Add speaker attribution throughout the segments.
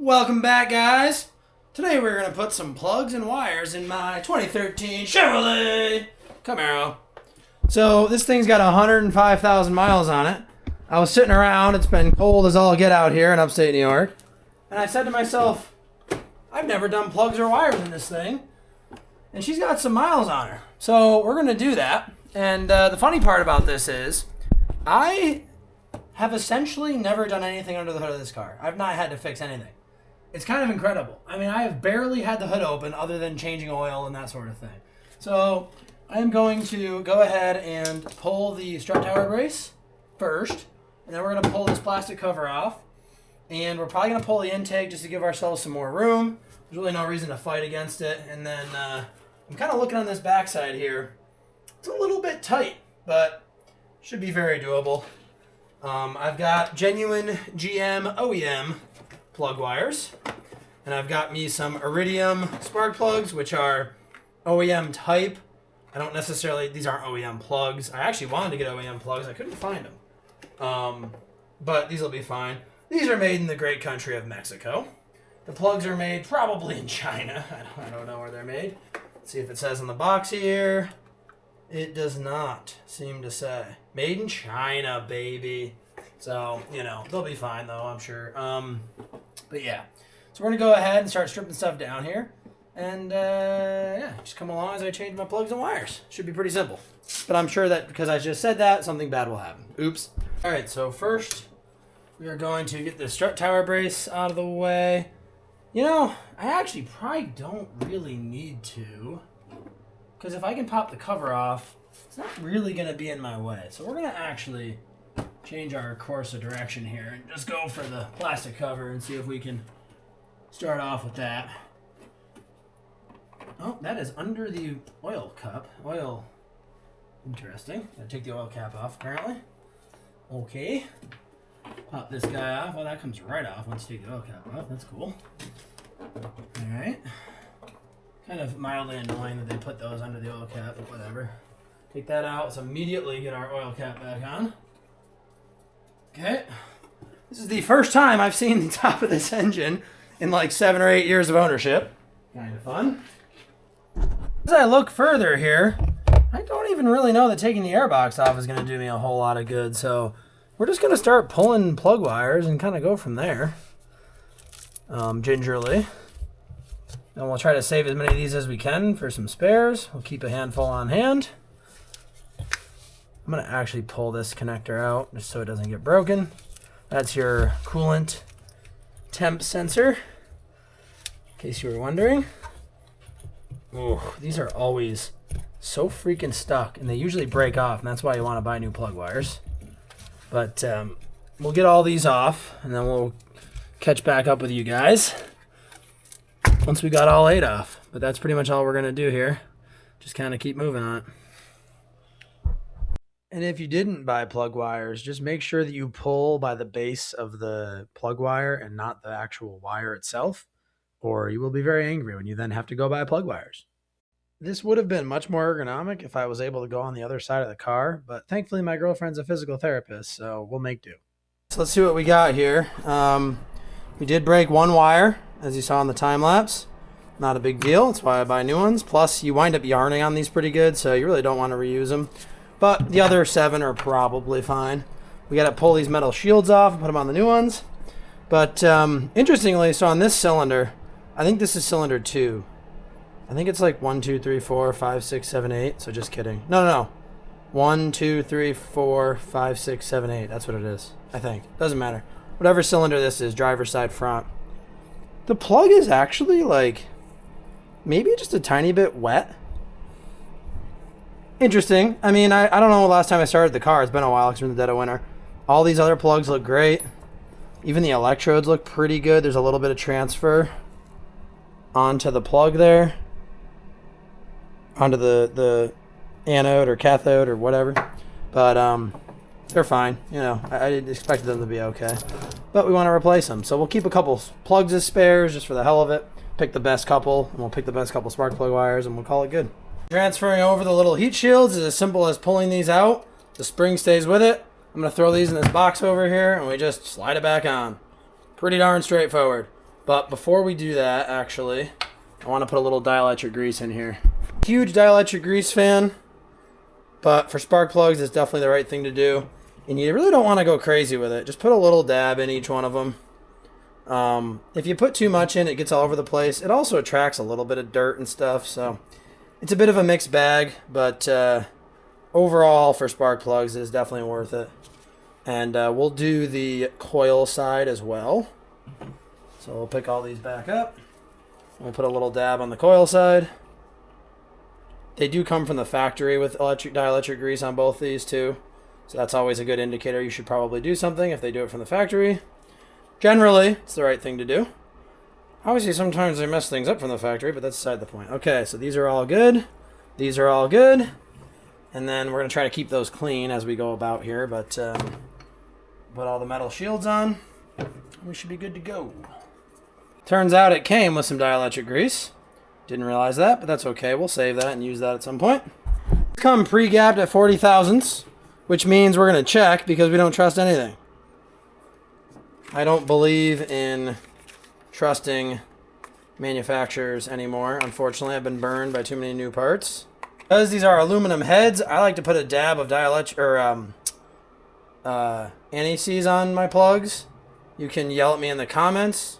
Speaker 1: Welcome back, guys. Today we're going to put some plugs and wires in my 2013 Chevrolet Camaro. So this thing's got 105,000 miles on it. I was sitting around, it's been cold as all get out here in upstate New York, and I said to myself, I've never done plugs or wires in this thing, and she's got some miles on her. So we're going to do that, and the funny part about this is, I have essentially never done anything under the hood of this car. I've not had to fix anything. It's kind of incredible. I mean, I have barely had the hood open other than changing oil and that sort of thing. So I am going to go ahead and pull the strut tower brace first, and then we're going to pull this plastic cover off, and we're probably going to pull the intake just to give ourselves some more room. There's really no reason to fight against it. And then I'm kind of looking on this backside here. It's a little bit tight, but should be very doable. I've got genuine GM OEM plug wires, and I've got me some Iridium spark plugs, which are OEM type. I don't necessarily, these aren't OEM plugs. I actually wanted to get OEM plugs. I couldn't find them. But these will be fine. These are made in the great country of Mexico. The plugs are made probably in China. I don't know where they're made. Let's see if it says on the box here. It does not seem to say. Made in China, baby. So, you know, they'll be fine though, I'm sure. But yeah. So we're going to go ahead and start stripping stuff down here. And yeah, just come along as I change my plugs and wires. Should be pretty simple. But I'm sure that because I just said that, something bad will happen. Oops. Alright, so first we are going to get the strut tower brace out of the way. You know, I actually probably don't really need to. Because if I can pop the cover off, it's not really going to be in my way. So we're going to actually change our course of direction here and just go for the plastic cover and see if we can start off with that. Oh, that is under the oil cup. Oil. Interesting. Gotta take the oil cap off, apparently. Okay. Pop this guy off. Well, that comes right off once you take the oil cap off. That's cool. Alright. Kind of mildly annoying that they put those under the oil cap, but whatever. Take that out. Let's immediately get our oil cap back on. Okay. This is the first time I've seen the top of this engine in like 7 or 8 years of ownership. Kind of fun. As I look further here, I don't even really know that taking the airbox off is going to do me a whole lot of good. So we're just going to start pulling plug wires and kind of go from there. Gingerly. And we'll try to save as many of these as we can for some spares. We'll keep a handful on hand. I'm going to actually pull this connector out just so it doesn't get broken. That's your coolant temp sensor, in case you were wondering. Ooh, these are always so freaking stuck, and they usually break off, and that's why you want to buy new plug wires. But we'll get all these off, and then we'll catch back up with you guys once we got all 8 off. But that's pretty much all we're going to do here. Just kind of keep moving on it. And if you didn't buy plug wires, just make sure that you pull by the base of the plug wire and not the actual wire itself, or you will be very angry when you then have to go buy plug wires. This would have been much more ergonomic if I was able to go on the other side of the car, but thankfully my girlfriend's a physical therapist, so we'll make do. So let's see what we got here. We did break one wire, as you saw in the time lapse. Not a big deal, that's why I buy new ones. Plus, you wind up yarning on these pretty good, so you really don't want to reuse them. But the other 7 are probably fine. We got to pull these metal shields off and put them on the new ones. But interestingly, so on this cylinder, I think this is cylinder 2. I think it's like 1, 2, 3, 4, 5, 6, 7, 8. So just kidding. No. 1, 2, 3, 4, 5, 6, 7, 8. That's what it is, I think. Doesn't matter. Whatever cylinder this is, driver's side, front. The plug is actually like maybe just a tiny bit wet. Interesting. I mean, I don't know the last time I started the car. It's been a while because we're in the dead of winter. All these other plugs look great. Even the electrodes look pretty good. There's a little bit of transfer onto the plug there. Onto the anode or cathode or whatever. But they're fine. You know, I expected them to be okay. But we want to replace them. So we'll keep a couple plugs as spares just for the hell of it. Pick the best couple, and we'll pick the best couple spark plug wires, and we'll call it good. Transferring over the little heat shields is as simple as pulling these out. The spring stays with it. I'm going to throw these in this box over here, and we just slide it back on. Pretty darn straightforward. But before we do that, actually, I want to put a little dielectric grease in here. Huge dielectric grease fan, but for spark plugs, it's definitely the right thing to do. And you really don't want to go crazy with it. Just put a little dab in each one of them. If you put too much in, it gets all over the place. It also attracts a little bit of dirt and stuff, so it's a bit of a mixed bag, but overall for spark plugs, it is definitely worth it. And we'll do the coil side as well. So we'll pick all these back up. We'll put a little dab on the coil side. They do come from the factory with dielectric grease on both these too. So that's always a good indicator. You should probably do something if they do it from the factory. Generally, it's the right thing to do. Obviously, sometimes they mess things up from the factory, but that's beside the point. Okay, so these are all good. These are all good. And then we're going to try to keep those clean as we go about here, but put all the metal shields on. We should be good to go. Turns out it came with some dielectric grease. Didn't realize that, but that's okay. We'll save that and use that at some point. It's come pre-gapped at 40 thousandths, which means we're going to check because we don't trust anything. I don't believe in trusting manufacturers anymore. Unfortunately, I've been burned by too many new parts. Because these are aluminum heads, I like to put a dab of dielectric or anti-seize on my plugs. You can yell at me in the comments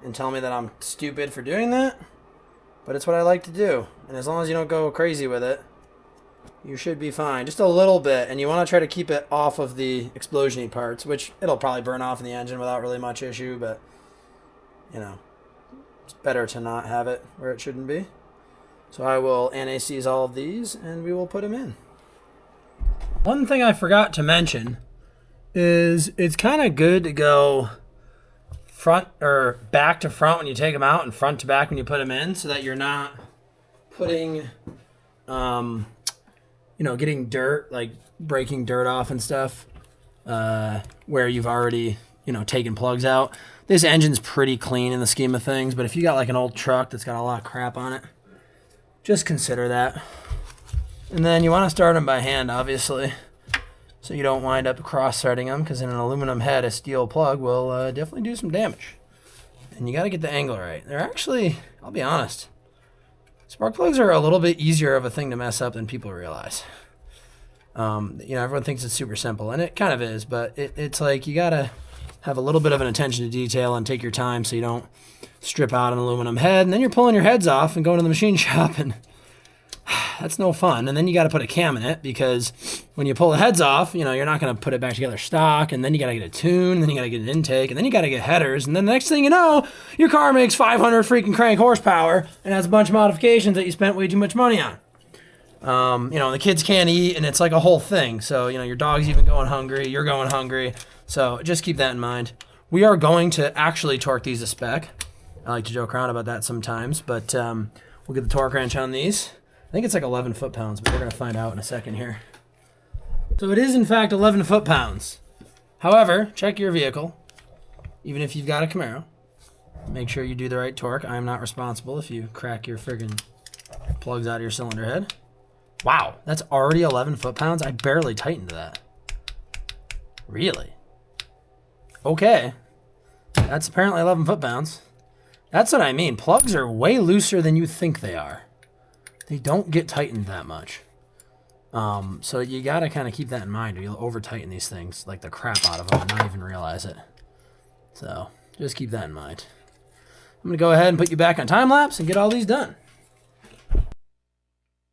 Speaker 1: and tell me that I'm stupid for doing that, but it's what I like to do. And as long as you don't go crazy with it, you should be fine. Just a little bit, and you want to try to keep it off of the explosion-y parts, which it'll probably burn off in the engine without really much issue, but, you know, it's better to not have it where it shouldn't be. So I will anti-seize all of these, and we will put them in. One thing I forgot to mention is it's kind of good to go front or back to front when you take them out and front to back when you put them in, so that you're not putting you know, getting dirt, like breaking dirt off and stuff, where you've already, you know, taken plugs out. This engine's pretty clean in the scheme of things, but if you got like an old truck that's got a lot of crap on it, just consider that. And then you want to start them by hand, obviously, so you don't wind up cross-threading them, because in an aluminum head, a steel plug will definitely do some damage. And you got to get the angle right. They're actually, I'll be honest, spark plugs are a little bit easier of a thing to mess up than people realize. You know, everyone thinks it's super simple, and it kind of is, but it's like you got to have a little bit of an attention to detail and take your time so you don't strip out an aluminum head, and then you're pulling your heads off and going to the machine shop, and that's no fun. And then you got to put a cam in it, because when you pull the heads off, you know, you're not going to put it back together stock, and then you got to get a tune, and then you got to get an intake, and then you got to get headers, and then the next thing you know, your car makes 500 freaking crank horsepower and has a bunch of modifications that you spent way too much money on. You know, the kids can't eat, and it's like a whole thing. So, you know, your dog's even going hungry, you're going hungry. So just keep that in mind. We are going to actually torque these to spec. I like to joke around about that sometimes, but we'll get the torque wrench on these. I think it's like 11 foot-pounds, but we're going to find out in a second here. So it is, in fact, 11 foot-pounds. However, check your vehicle, even if you've got a Camaro. Make sure you do the right torque. I am not responsible if you crack your friggin' plugs out of your cylinder head. Wow, that's already 11 foot-pounds? I barely tightened that. Really? Okay. That's apparently 11 foot-pounds. That's what I mean. Plugs are way looser than you think they are. They don't get tightened that much. So you got to kind of keep that in mind, or you'll over-tighten these things like the crap out of them and not even realize it. So just keep that in mind. I'm going to go ahead and put you back on time-lapse and get all these done.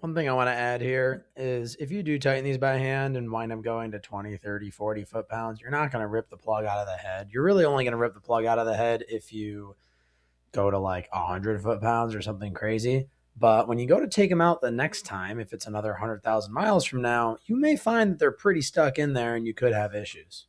Speaker 1: One thing I want to add here is if you do tighten these by hand and wind up going to 20, 30, 40 foot-pounds, you're not going to rip the plug out of the head. You're really only going to rip the plug out of the head if you go to like 100 foot-pounds or something crazy. But when you go to take them out the next time, if it's another 100,000 miles from now, you may find that they're pretty stuck in there and you could have issues.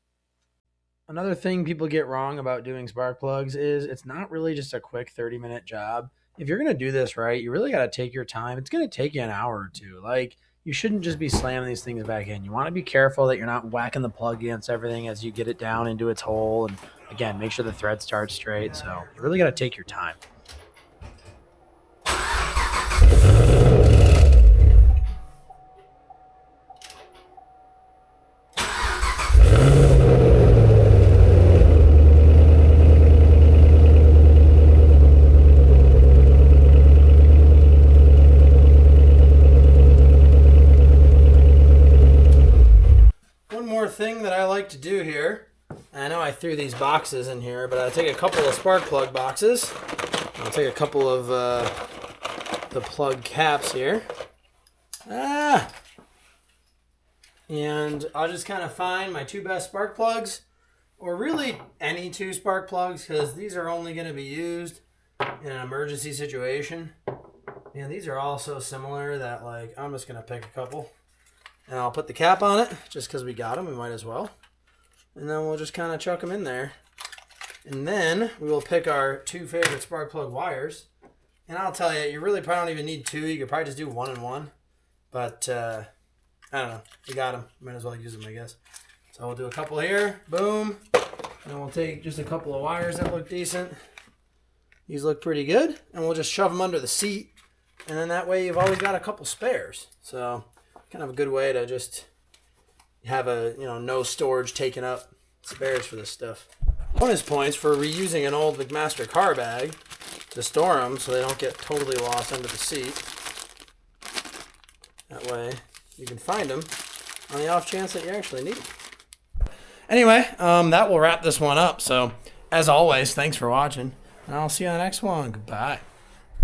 Speaker 1: Another thing people get wrong about doing spark plugs is it's not really just a quick 30-minute job. If you're going to do this right, you really got to take your time. It's going to take you an hour or two. Like, you shouldn't just be slamming these things back in. You want to be careful that you're not whacking the plug against everything as you get it down into its hole. And again, make sure the thread starts straight. So you really got to take your time. like to do here, I know I threw these boxes in here, but I'll take a couple of spark plug boxes. I'll take a couple of the plug caps here. And I'll just kind of find my 2 best spark plugs, or really any 2 spark plugs, because these are only going to be used in an emergency situation. And these are all so similar that, like, I'm just going to pick a couple. And I'll put the cap on it, just because we got them, we might as well. And then we'll just kind of chuck them in there. And then we will pick our 2 favorite spark plug wires. And I'll tell you, you really probably don't even need 2. You could probably just do 1 and 1. But, I don't know. We got them. Might as well use them, I guess. So we'll do a couple here. Boom. And then we'll take just a couple of wires that look decent. These look pretty good. And we'll just shove them under the seat. And then that way you've always got a couple spares. So kind of a good way to just have a, no storage taken up spares for this stuff. Bonus points for reusing an old McMaster car bag to store them so they don't get totally lost under the seat. That way you can find them on the off chance that you actually need them. Anyway, that will wrap this one up. So, as always, thanks for watching. And I'll see you on the next one. Goodbye.